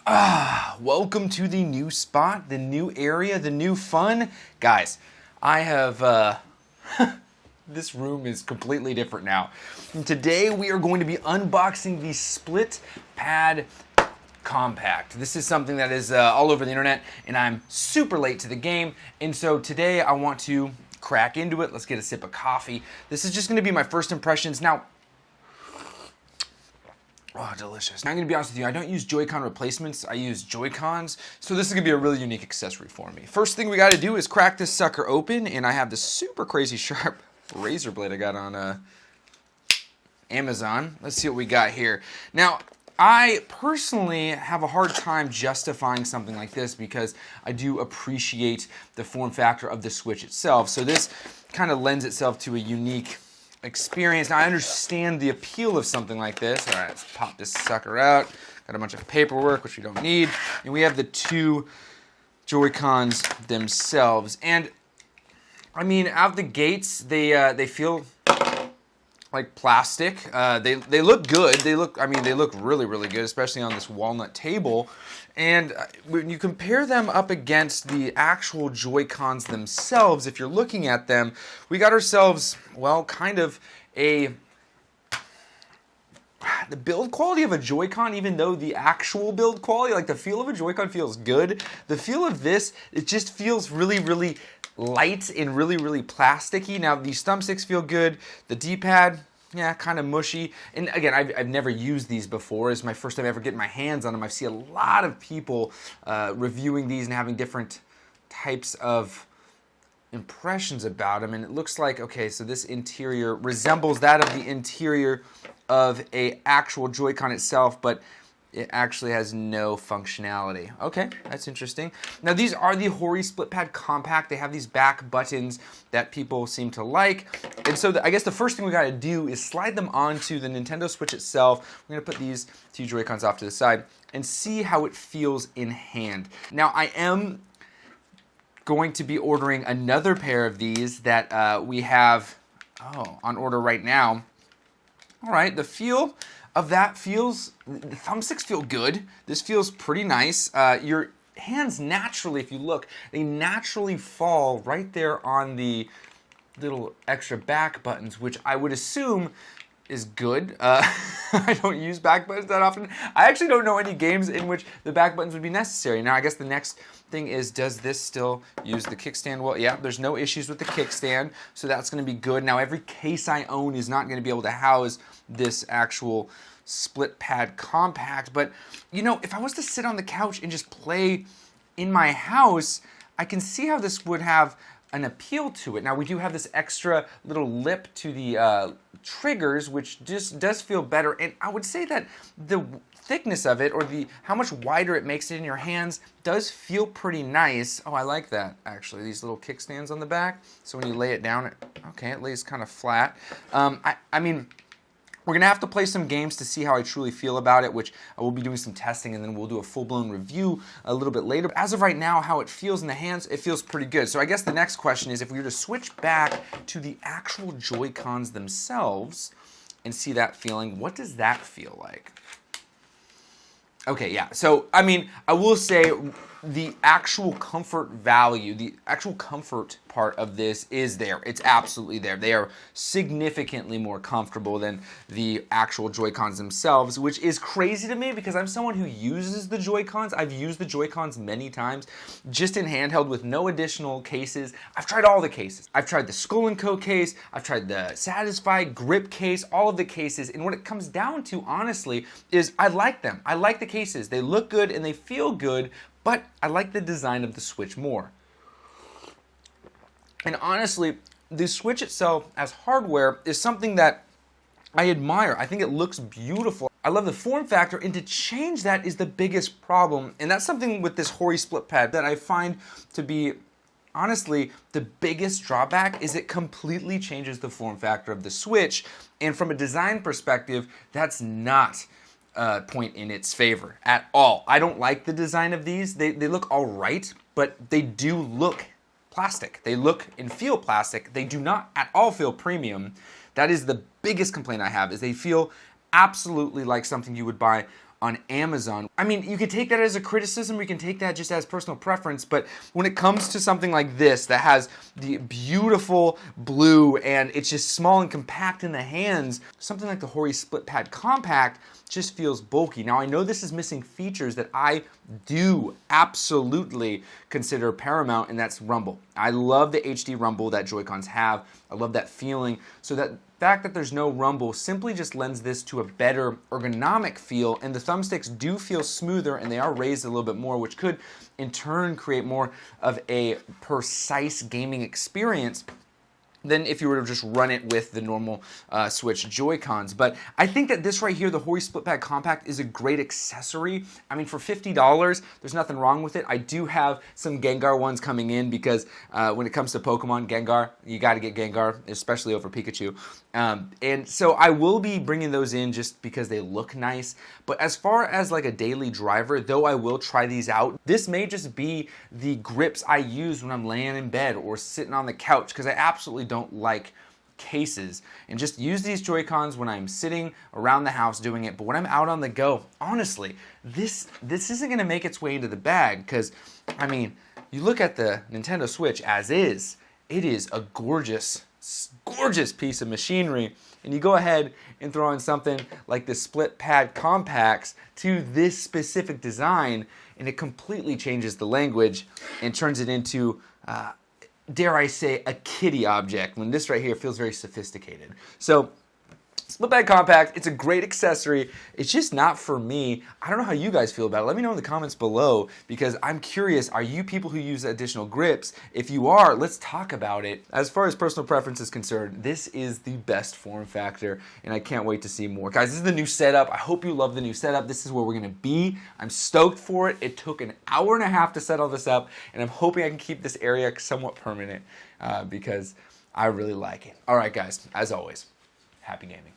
Welcome to the new spot, the new area, the new fun. Guys, I have, this room is completely different now. And today we are going to be unboxing the Split Pad Compact. This is something that is all over the internet, and I'm super late to the game. And so today I want to crack into it. Let's get a sip of coffee. This is just going to be my first impressions. Now, oh, delicious. Now, I'm going to be honest with you, I don't use Joy-Con replacements, I use Joy-Cons, so this is going to be a really unique accessory for me. First thing we got to do is crack this sucker open, and I have this super crazy sharp razor blade I got on Amazon. Let's see what we got here. Now, I personally have a hard time justifying something like this because I do appreciate the form factor of the Switch itself, so this kind of lends itself to a unique experience. Now, I understand the appeal of something like this. All right, let's pop this sucker out. Got a bunch of paperwork, which we don't need. And we have the two Joy-Cons themselves. And, I mean, out the gates, they feel like plastic. They look good. They look really, really good, especially on this walnut table. And when you compare them up against the actual Joy-Cons themselves, if you're looking at them, we got ourselves, well, kind of the build quality of a Joy-Con, even though the actual build quality, like the feel of a Joy-Con feels good, the feel of this, it just feels really, really light and really, really plasticky. Now, these thumbsticks feel good. The D-pad, yeah, kind of mushy. And again, I've never used these before. It's my first time ever getting my hands on them. I see a lot of people reviewing these and having different types of impressions about them. And it looks like, okay, so this interior resembles that of the interior of a actual Joy-Con itself, but it actually has no functionality. Okay, that's interesting. Now, these are the HORI Split Pad Compact. They have these back buttons that people seem to like. And so I guess the first thing we gotta do is slide them onto the Nintendo Switch itself. We're gonna put these two Joy-Cons off to the side and see how it feels in hand. Now, I am going to be ordering another pair of these that we have on order right now. All right, the feel of that feels, the thumbsticks feel good. This feels pretty nice. Your hands naturally, if you look, they naturally fall right there on the little extra back buttons, which I would assume is good. I don't use back buttons that often. I actually don't know any games in which the back buttons would be necessary. Now, I guess the next thing is, does this still use the kickstand? Well, yeah, there's no issues with the kickstand, so that's going to be good. Now, every case I own is not going to be able to house this actual Split Pad Compact, but you know, if I was to sit on the couch and just play in my house, I can see how this would have an appeal to it. Now, we do have this extra little lip to the triggers, which just does feel better, and I would say that the thickness of it, or how much wider it makes it in your hands, does feel pretty nice. Oh, I like that, actually, these little kickstands on the back, so when you lay it down, it lays kind of flat. I mean, we're going to have to play some games to see how I truly feel about it, which I will be doing some testing, and then we'll do a full-blown review a little bit later. But as of right now, how it feels in the hands, it feels pretty good. So I guess the next question is, if we were to switch back to the actual Joy-Cons themselves and see that feeling, what does that feel like? Okay, yeah, so, I mean, I will say the actual comfort value, the actual comfort part of this is there. It's absolutely there. They are significantly more comfortable than the actual Joy-Cons themselves, which is crazy to me because I'm someone who uses the Joy-Cons. I've used the Joy-Cons many times, just in handheld with no additional cases. I've tried all the cases. I've tried the Skull & Co case, I've tried the Satisfy grip case, all of the cases, and what it comes down to, honestly, is I like them. I like the cases. They look good and they feel good, but I like the design of the Switch more. And honestly, the Switch itself as hardware is something that I admire. I think it looks beautiful. I love the form factor, and to change that is the biggest problem. And that's something with this HORI Split Pad that I find to be, honestly, the biggest drawback is it completely changes the form factor of the Switch. And from a design perspective, that's not point in its favor at all. I don't like the design of these. They look all right, but they do look plastic. They look and feel plastic. They do not at all feel premium. That is the biggest complaint I have, is they feel absolutely like something you would buy on Amazon. I mean, you can take that as a criticism, or you can take that just as personal preference, but when it comes to something like this that has the beautiful blue and it's just small and compact in the hands, something like the HORI Split Pad Compact just feels bulky. Now, I know this is missing features that I do absolutely consider paramount, and that's rumble. I love the HD rumble that Joy-Cons have. I love that feeling. So that fact that there's no rumble simply just lends this to a better ergonomic feel, and the thumbsticks do feel smoother and they are raised a little bit more, which could in turn create more of a precise gaming experience than if you were to just run it with the normal Switch Joy-Cons. But I think that this right here, the HORI Split Pad Compact, is a great accessory. I mean, for $50, there's nothing wrong with it. I do have some Gengar ones coming in because when it comes to Pokemon, Gengar, you got to get Gengar, especially over Pikachu. And so I will be bringing those in just because they look nice. But as far as like a daily driver, though I will try these out, this may just be the grips I use when I'm laying in bed or sitting on the couch, because I absolutely don't like cases, and just use these Joy-Cons when I'm sitting around the house doing it. But when I'm out on the go, honestly, this isn't going to make its way into the bag, because I mean, you look at the Nintendo Switch as is, it is a gorgeous piece of machinery, and you go ahead and throw in something like the Split Pad Compacts to this specific design, and it completely changes the language and turns it into dare I say, a kitty object, when this right here feels very sophisticated. So, Split Pad Compact, it's a great accessory. It's just not for me. I don't know how you guys feel about it. Let me know in the comments below, because I'm curious, are you people who use additional grips? If you are, let's talk about it. As far as personal preference is concerned, this is the best form factor, and I can't wait to see more. Guys, this is the new setup. I hope you love the new setup. This is where we're gonna be. I'm stoked for it. It took an hour and a half to set all this up, and I'm hoping I can keep this area somewhat permanent because I really like it. All right, guys, as always, happy gaming.